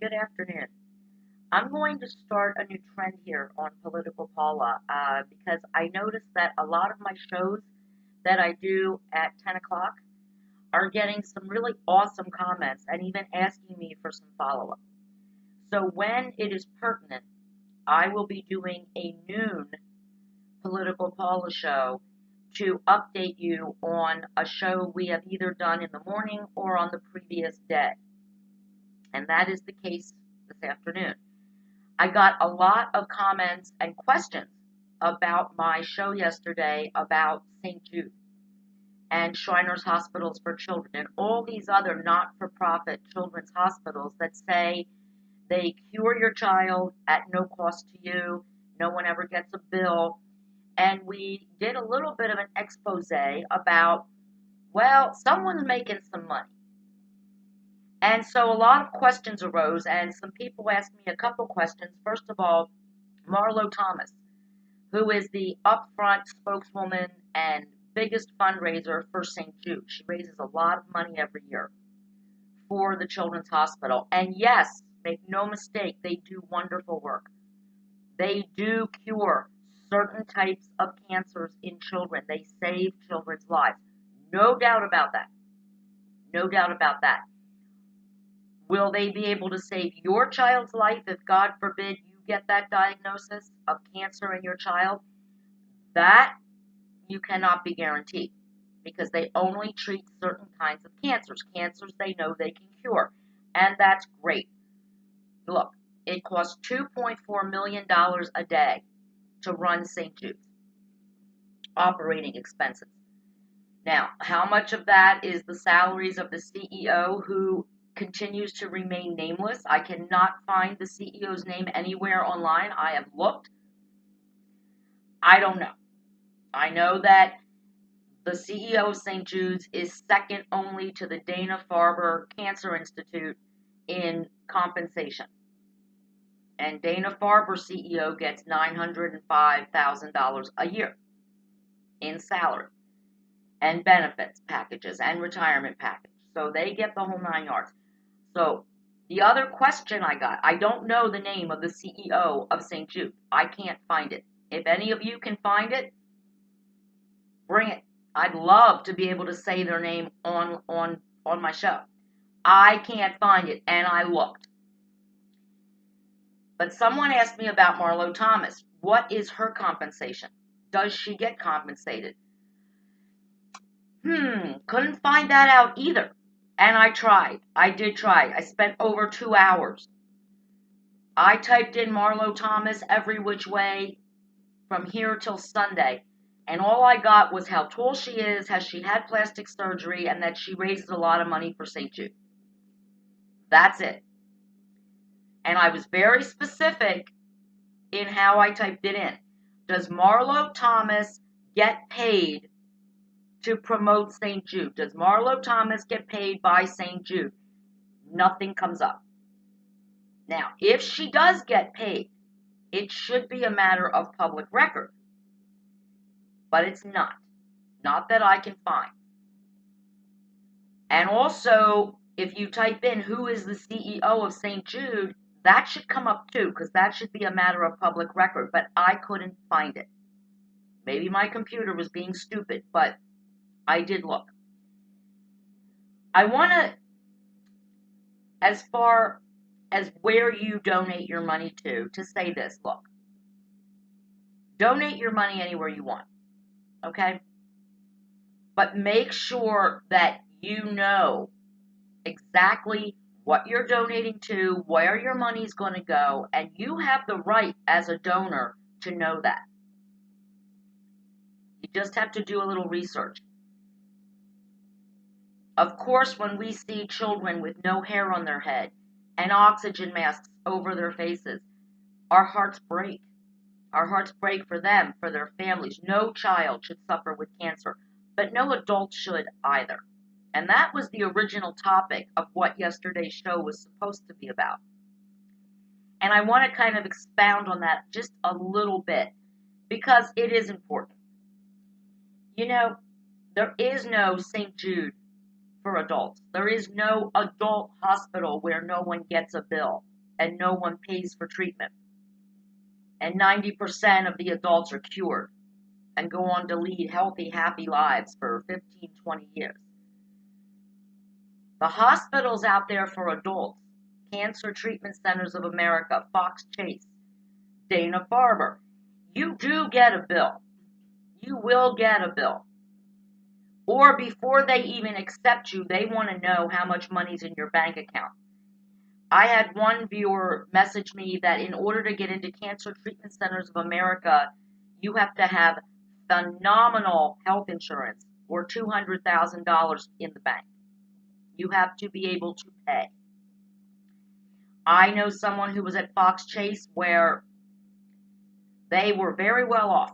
Good afternoon. I'm going to start a new trend here on Political Paula because I noticed that a lot of my shows that I do at 10 o'clock are getting some really awesome comments and even asking me for some follow up. So when it is pertinent, I will be doing a noon Political Paula show to update you on a show we have either done in the morning or on the previous day. And that is the case this afternoon. I got a lot of comments and questions about my show yesterday about St. Jude and Shriners Hospitals for Children and all these other not-for-profit children's hospitals that say they cure your child at no cost to you, no one ever gets a bill. And we did a little bit of an expose about, well, someone's making some money. And so a lot of questions arose, and some people asked me a couple questions. First of all, Marlo Thomas, who is the upfront spokeswoman and biggest fundraiser for St. Jude. She raises a lot of money every year for the Children's Hospital. And yes, make no mistake, they do wonderful work. They do cure certain types of cancers in children. They save children's lives. No doubt about that. No doubt about that. Will they be able to save your child's life if, God forbid, you get that diagnosis of cancer in your child? That you cannot be guaranteed because they only treat certain kinds of cancers, cancers they know they can cure. And that's great. Look, it costs $2.4 million a day to run St. Jude's operating expenses. Now, how much of that is the salaries of the CEO who continues to remain nameless? I cannot find the CEO's name anywhere online. I have looked. I don't know. I know that the CEO of St. Jude's is second only to the Dana-Farber Cancer Institute in compensation. And Dana-Farber CEO gets $905,000 a year in salary and benefits packages and retirement package. So they get the whole 9 yards. So the other question I got, I don't know the name of the CEO of St. Jude. I can't find it. If any of you can find it, bring it. I'd love to be able to say their name on my show. I can't find it, and I looked. But someone asked me about Marlo Thomas. What is her compensation? Does she get compensated? Couldn't find that out either. And I tried. I did try. I spent over 2 hours. I typed in Marlo Thomas every which way from here till Sunday. And all I got was how tall she is, has she had plastic surgery, and that she raises a lot of money for St. Jude. That's it. And I was very specific in how I typed it in. Does Marlo Thomas get paid to promote St. Jude? Does Marlo Thomas get paid by St. Jude? Nothing comes up. Now, if she does get paid, it should be a matter of public record. But it's not. Not that I can find. And also, if you type in who is the CEO of St. Jude, that should come up too, because that should be a matter of public record. But I couldn't find it. Maybe my computer was being stupid, but I did look. I want to, as far as where you donate your money to say this. Look, donate your money anywhere you want, okay? But make sure that you know exactly what you're donating to, where your money's going to go, and you have the right as a donor to know that. You just have to do a little research. Of course, when we see children with no hair on their head and oxygen masks over their faces, our hearts break. Our hearts break for them, for their families. No child should suffer with cancer, but no adult should either. And that was the original topic of what yesterday's show was supposed to be about. And I want to kind of expound on that just a little bit because it is important. You know, there is no St. Jude for adults. There is no adult hospital where no one gets a bill. and no one pays for treatment. And 90% of the adults are cured and go on to lead healthy, happy lives for 15, 20 years. The hospitals out there for adults, Cancer Treatment Centers of America, Fox Chase, Dana-Farber, you do get a bill. You will get a bill. Or before they even accept you, they want to know how much money's in your bank account. I had one viewer message me that in order to get into Cancer Treatment Centers of America, you have to have phenomenal health insurance or $200,000 in the bank. You have to be able to pay. I know someone who was at Fox Chase where they were very well off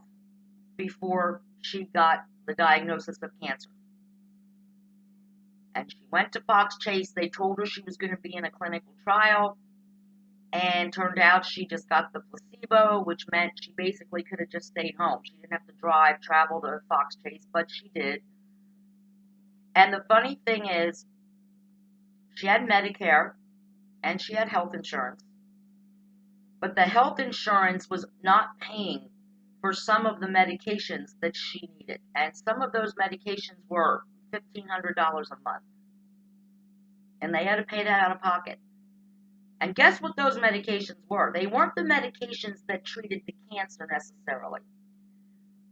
before she got the diagnosis of cancer. And she went to Fox Chase. They told her she was going to be in a clinical trial. And turned out she just got the placebo, which meant she basically could have just stayed home. She didn't have to travel to Fox Chase, but she did. And the funny thing is, she had Medicare and she had health insurance. But the health insurance was not paying for some of the medications that she needed. And some of those medications were $1,500 a month. And they had to pay that out of pocket. And guess what those medications were? They weren't the medications that treated the cancer necessarily.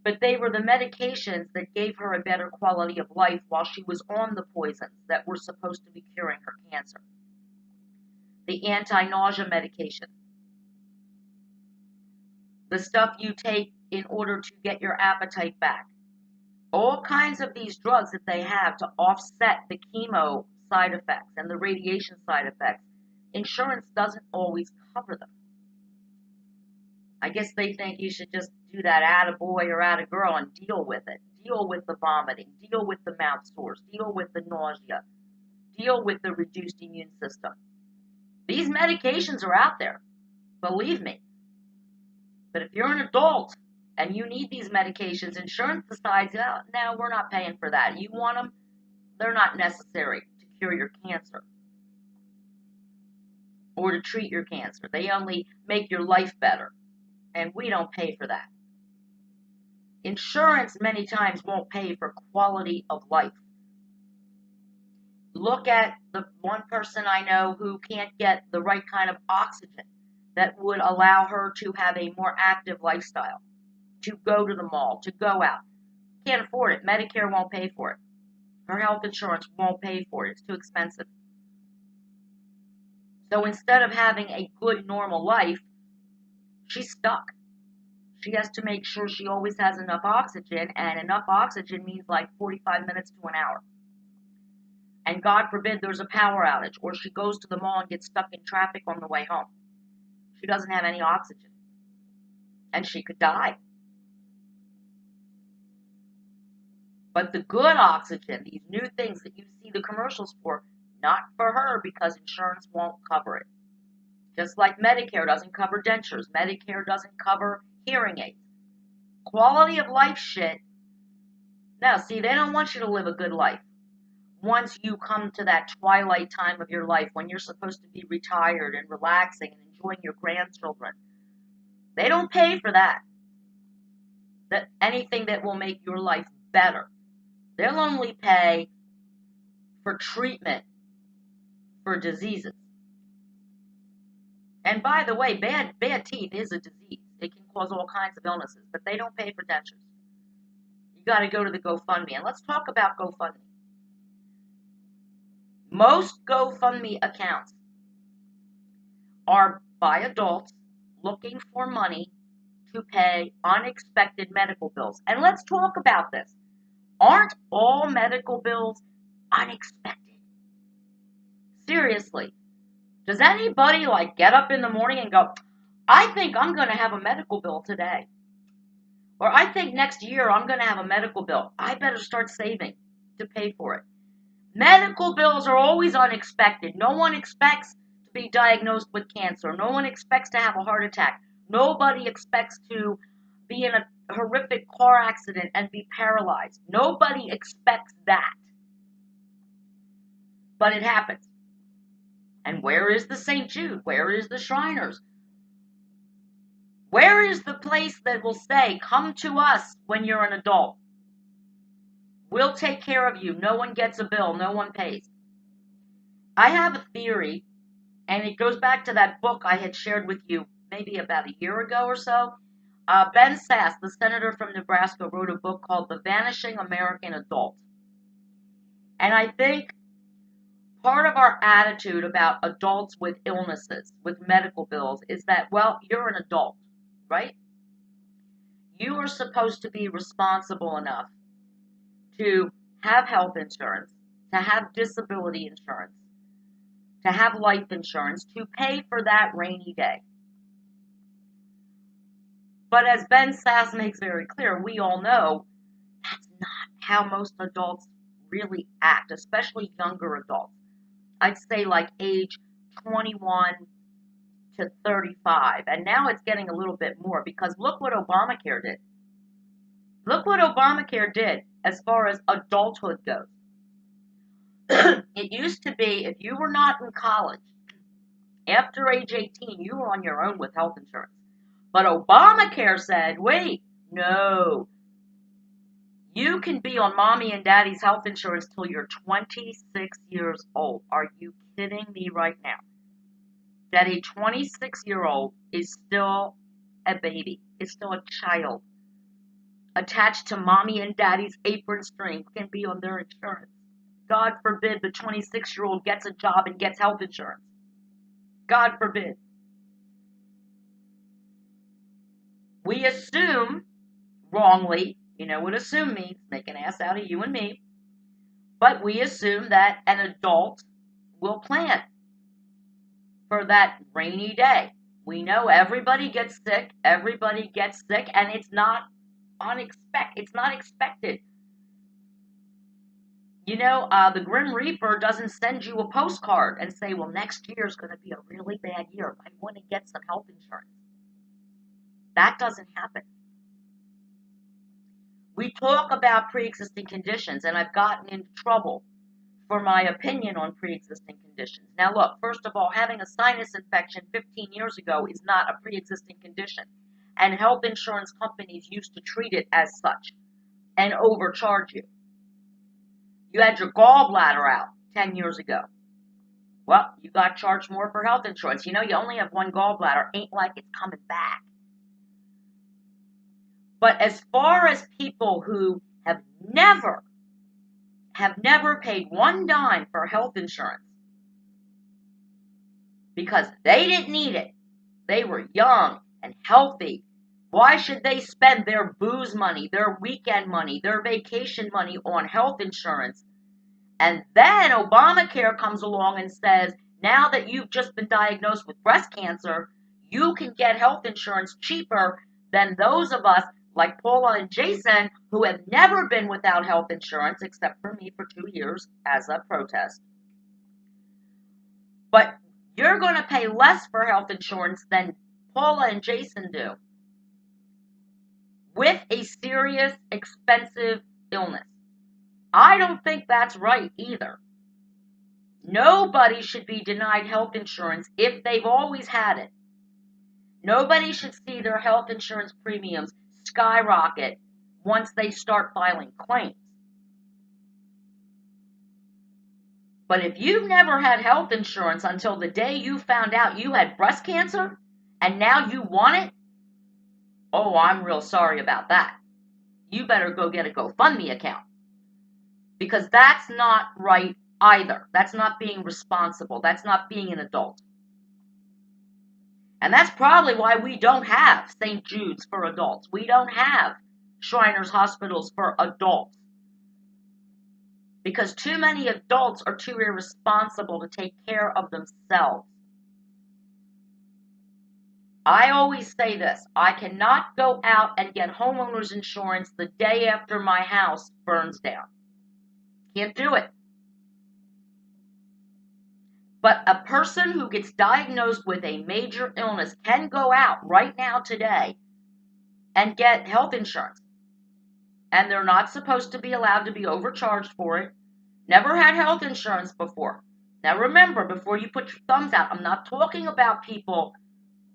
But they were the medications that gave her a better quality of life while she was on the poisons that were supposed to be curing her cancer. The anti-nausea medication. The stuff you take in order to get your appetite back. All kinds of these drugs that they have to offset the chemo side effects and the radiation side effects. Insurance doesn't always cover them. I guess they think you should just do that attaboy or attagirl and deal with it. Deal with the vomiting. Deal with the mouth sores. Deal with the nausea. Deal with the reduced immune system. These medications are out there. Believe me. But if you're an adult and you need these medications, insurance decides, oh, no, we're not paying for that. You want them? They're not necessary to cure your cancer or to treat your cancer. They only make your life better, and we don't pay for that. Insurance many times won't pay for quality of life. Look at the one person I know who can't get the right kind of oxygen that would allow her to have a more active lifestyle, to go to the mall, to go out. Can't afford it. Medicare won't pay for it. Her health insurance won't pay for it. It's too expensive. So instead of having a good, normal life, she's stuck. She has to make sure she always has enough oxygen, and enough oxygen means like 45 minutes to an hour. And God forbid there's a power outage, or she goes to the mall and gets stuck in traffic on the way home. She doesn't have any oxygen. And she could die. But the good oxygen, these new things that you see the commercials for, not for her because insurance won't cover it. Just like Medicare doesn't cover dentures. Medicare doesn't cover hearing aids. Quality of life shit. No, see, they don't want you to live a good life. Once you come to that twilight time of your life when you're supposed to be retired and relaxing and enjoying your grandchildren, they don't pay for that. That anything that will make your life better. They'll only pay for treatment for diseases. And by the way, bad teeth is a disease. It can cause all kinds of illnesses, but they don't pay for dentures. You got to go to the GoFundMe. And let's talk about GoFundMe. Most GoFundMe accounts are by adults looking for money to pay unexpected medical bills. And let's talk about this. Aren't all medical bills unexpected? Seriously. Does anybody get up in the morning and go, I think I'm going to have a medical bill today? Or I think next year I'm going to have a medical bill. I better start saving to pay for it. Medical bills are always unexpected. No one expects to be diagnosed with cancer. No one expects to have a heart attack. Nobody expects to be in a horrific car accident and be paralyzed. Nobody expects that. But it happens. And where is the St. Jude? Where is the Shriners? Where is the place that will say, come to us when you're an adult? We'll take care of you. No one gets a bill. No one pays. I have a theory, and it goes back to that book I had shared with you maybe about a year ago or so. Ben Sass, the senator from Nebraska, wrote a book called The Vanishing American Adult. And I think part of our attitude about adults with illnesses, with medical bills, is that, well, you're an adult, right? You are supposed to be responsible enough to have health insurance, to have disability insurance, to have life insurance, to pay for that rainy day. But as Ben Sass makes very clear, we all know that's not how most adults really act, especially younger adults. I'd say like age 21 to 35. And now it's getting a little bit more because look what Obamacare did. Look what Obamacare did as far as adulthood goes. It used to be if you were not in college, after age 18, you were on your own with health insurance. But Obamacare said, wait, no. You can be on mommy and daddy's health insurance till you're 26 years old. Are you kidding me right now? That a 26-year-old is still a baby, is still a child, attached to mommy and daddy's apron string, can be on their insurance. God forbid the 26-year-old gets a job and gets health insurance. God forbid. We assume, wrongly, you know what assume means, make an ass out of you and me, but we assume that an adult will plan for that rainy day. We know everybody gets sick, and it's not expected. You know, the Grim Reaper doesn't send you a postcard and say, well, next year is going to be a really bad year. I want to get some health insurance. That doesn't happen. We talk about pre-existing conditions, and I've gotten into trouble for my opinion on pre-existing conditions. Now, look, first of all, having a sinus infection 15 years ago is not a pre-existing condition, and health insurance companies used to treat it as such and overcharge you. You had your gallbladder out 10 years ago. Well, you got charged more for health insurance. You know, you only have one gallbladder. Ain't like it's coming back. But as far as people who have never paid one dime for health insurance because they didn't need it, they were young and healthy, why should they spend their booze money, their weekend money, their vacation money on health insurance? And then Obamacare comes along and says, now that you've just been diagnosed with breast cancer, you can get health insurance cheaper than those of us like Paula and Jason who have never been without health insurance, except for me for 2 years as a protest. But you're going to pay less for health insurance than Paula and Jason do with a serious, expensive illness. I don't think that's right either. Nobody should be denied health insurance if they've always had it. Nobody should see their health insurance premiums skyrocket once they start filing claims. But if you've never had health insurance until the day you found out you had breast cancer and now you want it, oh, I'm real sorry about that. You better go get a GoFundMe account. Because that's not right either. That's not being responsible. That's not being an adult. And that's probably why we don't have St. Jude's for adults. We don't have Shriners hospitals for adults. Because too many adults are too irresponsible to take care of themselves. I always say this, I cannot go out and get homeowners insurance the day after my house burns down. Can't do it. But a person who gets diagnosed with a major illness can go out right now today and get health insurance. And they're not supposed to be allowed to be overcharged for it. Never had health insurance before. Now remember, before you put your thumbs out, I'm not talking about people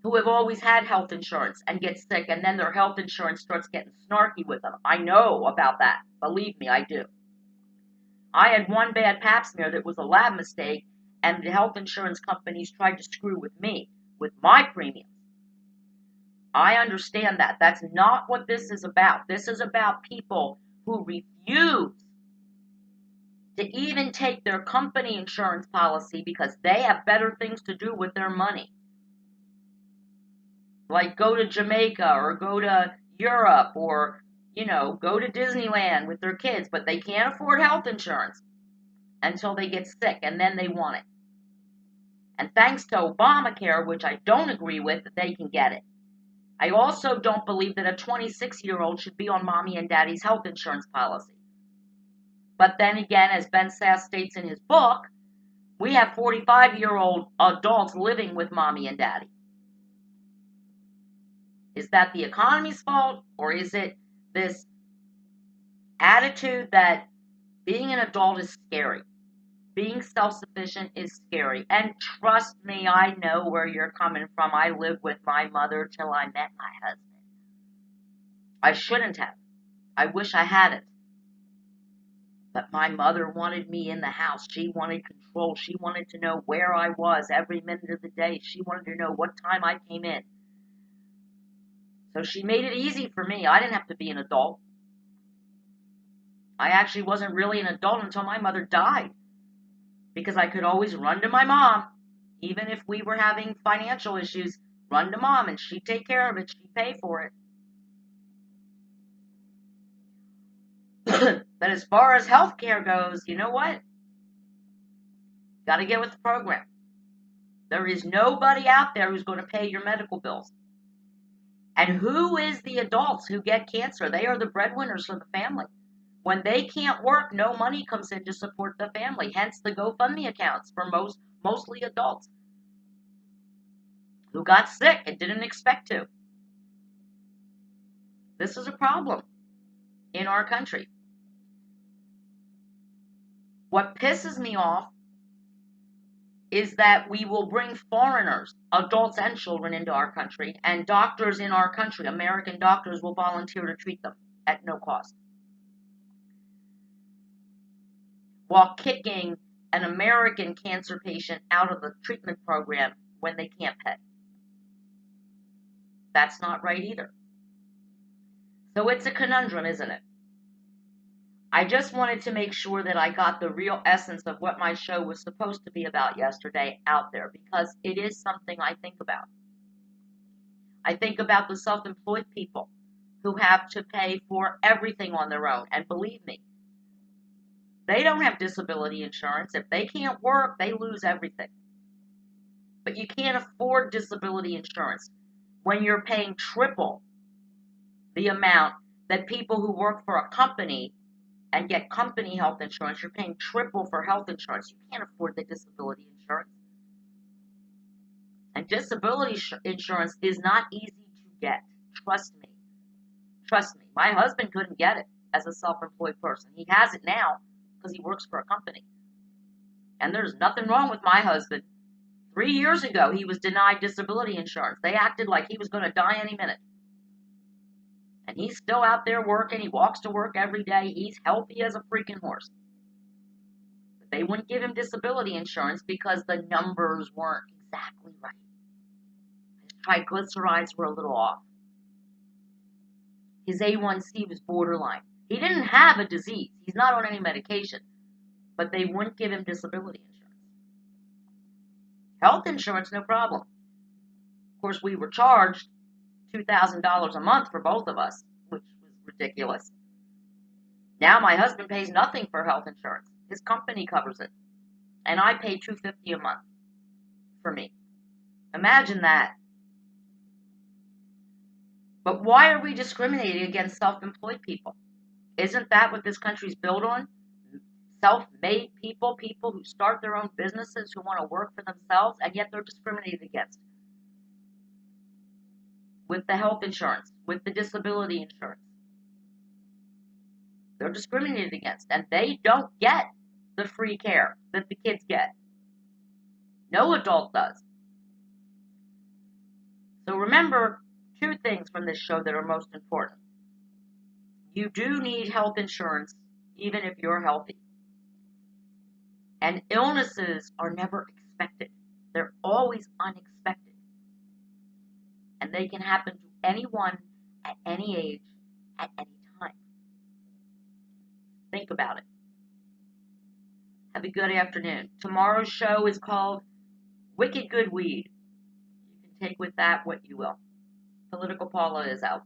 who have always had health insurance and get sick and then their health insurance starts getting snarky with them. I know about that. Believe me, I do. I had one bad pap smear that was a lab mistake, and the health insurance companies tried to screw with me, with my premiums. I understand that. That's not what this is about. This is about people who refuse to even take their company insurance policy because they have better things to do with their money. Like go to Jamaica or go to Europe or, go to Disneyland with their kids, but they can't afford health insurance until they get sick, and then they want it. And thanks to Obamacare, which I don't agree with, that they can get it. I also don't believe that a 26-year-old should be on mommy and daddy's health insurance policy. But then again, as Ben Sass states in his book, we have 45-year-old adults living with mommy and daddy. Is that the economy's fault, or is it this attitude that being an adult is scary? Being self-sufficient is scary. And trust me, I know where you're coming from. I lived with my mother till I met my husband. I shouldn't have. I wish I hadn't. But my mother wanted me in the house. She wanted control. She wanted to know where I was every minute of the day. She wanted to know what time I came in. So she made it easy for me. I didn't have to be an adult. I actually wasn't really an adult until my mother died, because I could always run to my mom. Even if we were having financial issues, run to mom and she'd take care of it. She'd pay for it. But as far as healthcare goes, you know what? Got to get with the program. There is nobody out there who's going to pay your medical bills. And who is the adults who get cancer? They are the breadwinners for the family. When they can't work, no money comes in to support the family. Hence the GoFundMe accounts for mostly adults who got sick and didn't expect to. This is a problem in our country. What pisses me off is that we will bring foreigners, adults and children, into our country, and doctors in our country, American doctors, will volunteer to treat them at no cost, while kicking an American cancer patient out of the treatment program when they can't pay. That's not right either. So it's a conundrum, isn't it? I just wanted to make sure that I got the real essence of what my show was supposed to be about yesterday out there, because it is something I think about. I think about the self-employed people who have to pay for everything on their own. And believe me, they don't have disability insurance. If they can't work, they lose everything. But you can't afford disability insurance when you're paying triple the amount that people who work for a company and get company health insurance. You're paying triple for health insurance. You can't afford the disability insurance. And disability insurance is not easy to get. Trust me. Trust me. My husband couldn't get it as a self-employed person. He has it now because he works for a company. And there's nothing wrong with my husband. 3 years ago, he was denied disability insurance. They acted like he was going to die any minute. And he's still out there working. He walks to work every day. He's healthy as a freaking horse. But they wouldn't give him disability insurance because the numbers weren't exactly right. His triglycerides were a little off. His A1C was borderline. He didn't have a disease. He's not on any medication. But they wouldn't give him disability insurance. Health insurance, no problem. Of course, we were charged $2,000 a month for both of us, which was ridiculous. Now my husband pays nothing for health insurance. His company covers it. And I pay $250 a month for me. Imagine that. But why are we discriminating against self-employed people? Isn't that what this country's built on? Self-made people, people who start their own businesses, who want to work for themselves, and yet they're discriminated against. With the health insurance, with the disability insurance. They're discriminated against, and they don't get the free care that the kids get. No adult does. So remember two things from this show that are most important. You do need health insurance, even if you're healthy. And illnesses are never expected. They're always unexpected. And they can happen to anyone at any age, at any time. Think about it. Have a good afternoon. Tomorrow's show is called Wicked Good Weed. You can take with that what you will. Political Paula is out.